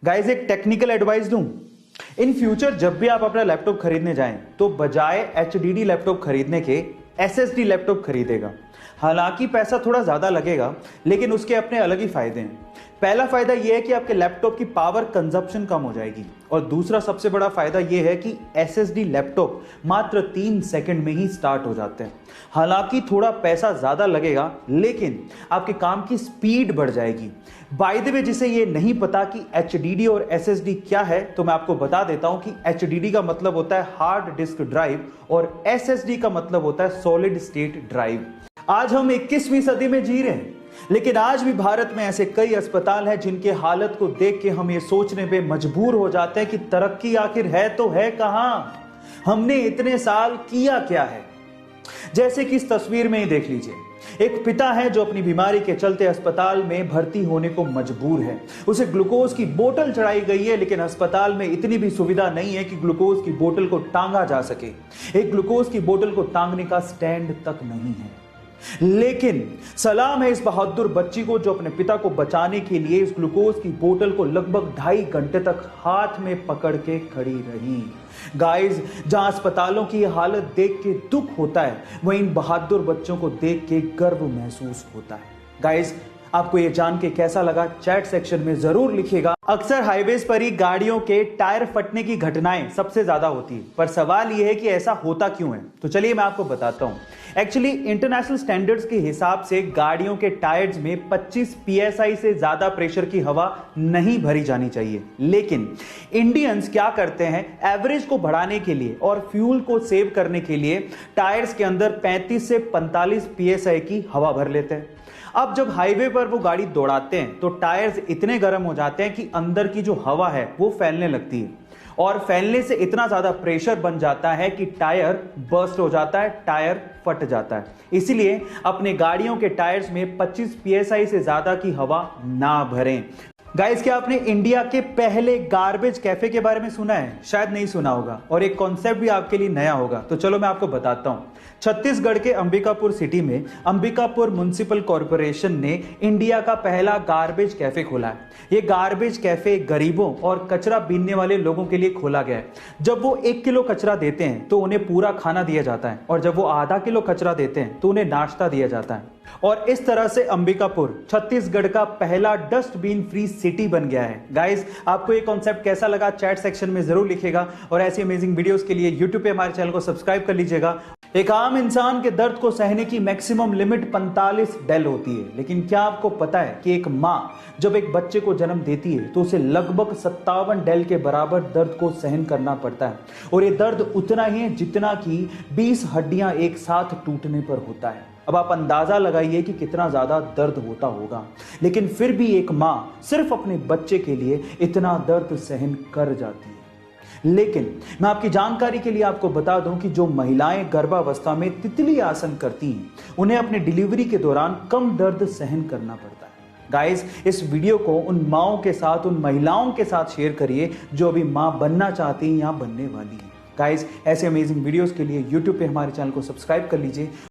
Guys एक technical advice दूं। In future जब भी आप अपना लैपटॉप खरीदने जाएं तो बजाय एचडीडी लैपटॉप खरीदने के एसएसडी लैपटॉप खरीदेगा। हालांकि पैसा थोड़ा ज्यादा लगेगा लेकिन उसके अपने अलग ही फायदे हैं। पहला फायदा यह है कि आपके लैपटॉप की पावर कंजप्शन कम हो जाएगी और दूसरा सबसे बड़ा फायदा यह है कि एसएसडी लैपटॉप मात्र 3 सेकंड में ही स्टार्ट हो जाते हैं। हालांकि थोड़ा पैसा ज्यादा लगेगा लेकिन आपके काम की स्पीड बढ़ जाएगी। बाय द वे, जिसे ये नहीं पता कि एचडीडी और एसएसडी क्या है तो मैं आपको बता देता हूं कि एचडीडी का मतलब होता है हार्ड डिस्क ड्राइव और एसएसडी का मतलब होता है सॉलिड स्टेट ड्राइव। आज हम 21वीं सदी में जी रहे हैं लेकिन आज भी भारत में ऐसे कई अस्पताल हैं जिनके हालत को देख के हम ये सोचने पे मजबूर हो जाते हैं कि तरक्की आखिर है तो है कहां, हमने इतने साल किया क्या है। जैसे कि इस तस्वीर में ही देख लीजिए, एक पिता है जो अपनी बीमारी के चलते अस्पताल में भर्ती होने को मजबूर है। उसे ग्लूकोज की बोतल चढ़ाई गई है लेकिन अस्पताल में इतनी भी सुविधा नहीं है कि ग्लूकोज की बोतल को टांगा जा सके। एक ग्लूकोज की बोतल को टांगने का स्टैंड तक नहीं है। लेकिन सलाम है इस बहादुर बच्ची को जो अपने पिता को बचाने के लिए इस ग्लूकोज की बोतल को लगभग 2.5 घंटे तक हाथ में पकड़ के खड़ी रही। गाइस, जहां अस्पतालों की हालत देख के दुख होता है वहीं इन बहादुर बच्चों को देख के गर्व महसूस होता है। गाइस, आपको ये जान के कैसा लगा चैट सेक्शन में जरूर लिखिएगा। अक्सर हाईवेज पर ही गाड़ियों के टायर फटने की घटनाएं सबसे ज्यादा होती है, पर सवाल यह है कि ऐसा होता क्यों है। तो चलिए मैं आपको बताता हूं। एक्चुअली इंटरनेशनल स्टैंडर्ड्स के हिसाब से गाड़ियों के टायर्स में 25 psi से ज्यादा प्रेशर की हवा नहीं भरी जानी चाहिए। लेकिन इंडियंस क्या करते हैं, एवरेज को बढ़ाने के लिए और फ्यूल को सेव करने के लिए टायर्स के अंदर 35 से 45 psi की हवा भर लेते हैं। अब जब हाईवे पर वो गाड़ी दौड़ाते हैं तो टायर्स इतने गर्म हो जाते हैं कि अंदर की जो हवा है वो फैलने लगती है और फैलने से इतना ज्यादा प्रेशर बन जाता है कि टायर बर्स्ट हो जाता है, टायर फट जाता है। इसीलिए अपने गाड़ियों के टायर्स में 25 psi से ज्यादा की हवा ना भरें। गाइस, क्या आपने इंडिया के पहले गार्बेज कैफे के बारे में सुना है? शायद नहीं सुना होगा और एक कॉन्सेप्ट भी आपके लिए नया होगा। तो चलो मैं आपको बताता हूं। छत्तीसगढ़ के अंबिकापुर सिटी में अंबिकापुर म्युनिसिपल कॉर्पोरेशन ने इंडिया का पहला गार्बेज कैफे खोला है। ये गार्बेज कैफे गरीबों और कचरा बीनने वाले लोगों के लिए खोला गया है। जब वो 1 किलो कचरा देते हैं तो उन्हें पूरा खाना दिया जाता है और जब वो आधा किलो कचरा देते हैं तो उन्हें नाश्ता दिया जाता है। और इस तरह से अंबिकापुर छत्तीसगढ़ का पहला डस्टबिन फ्री सिटी बन गया है। गाइस, आपको ये कॉन्सेप्ट कैसा लगा चैट सेक्शन में जरूर लिखिएगा और ऐसी अमेजिंग वीडियोस के लिए यूट्यूब पे हमारे चैनल को सब्सक्राइब कर लीजिएगा। एक आम इंसान के दर्द को सहने की मैक्सिमम लिमिट 45 डेल होती है, लेकिन क्या आपको पता है कि एक मां जब एक बच्चे को जन्म देती है तो उसे लगभग 57 डेल के बराबर दर्द को सहन करना पड़ता है और ये दर्द उतना ही है जितना कि 20 हड्डियां एक साथ टूटने पर होता है। अब आप अंदाजा लगाइए कि कितना ज्यादा दर्द होता होगा, लेकिन फिर भी एक मां सिर्फ अपने बच्चे के लिए इतना दर्द सहन कर जाती है। लेकिन मैं आपकी जानकारी के लिए आपको बता दूं कि जो महिलाएं गर्भावस्था में तितली आसन करती हैं उन्हें अपने डिलीवरी के दौरान कम दर्द सहन करना पड़ता है। गाइस, इस वीडियो को उन माओं के साथ, उन महिलाओं के साथ शेयर करिए जो अभी मां बनना चाहती हैं या बनने वाली हैं। गाइस, ऐसे अमेजिंग वीडियोस के लिए यूट्यूब पे हमारे चैनल को सब्सक्राइब कर लीजिए।